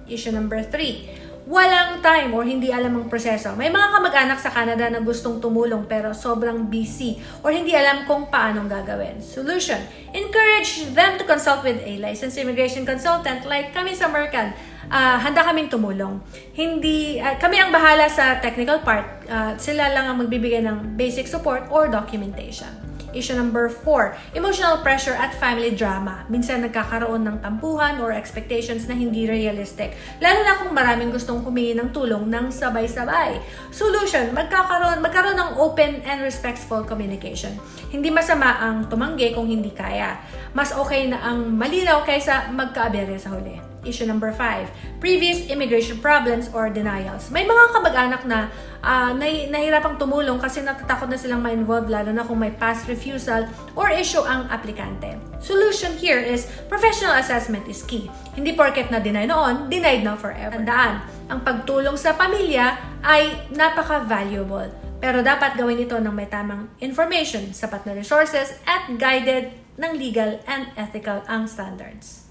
Issue number 3. Walang time or hindi alam ang proseso. May mga kamag-anak sa Canada na gustong tumulong pero sobrang busy or hindi alam kung paanong gagawin. Solution: encourage them to consult with a licensed immigration consultant like kami sa Mercan. Handa kaming tumulong. Hindi kami ang bahala sa technical part. Sila lang ang magbibigay ng basic support or documentation. Issue number 4, emotional pressure at family drama. Minsan nagkakaroon ng tampuhan or expectations na hindi realistic. Lalo na kung maraming gustong humingi ng tulong ng sabay-sabay. Solution: magkaroon ng open and respectful communication. Hindi masama ang tumanggi kung hindi kaya. Mas okay na ang malinaw kaysa magkaabere sa huli. Issue number 5, previous immigration problems or denials. May mga kamag-anak na nahirapang tumulong kasi natatakot na silang ma-involve lalo na kung may past refusal or issue ang aplikante. Solution here is professional assessment is key. Hindi porket na deny noon, denied na forever. Tandaan, ang pagtulong sa pamilya ay napaka-valuable. Pero dapat gawin ito ng may tamang information, sapat na resources, at guided ng legal and ethical ang standards.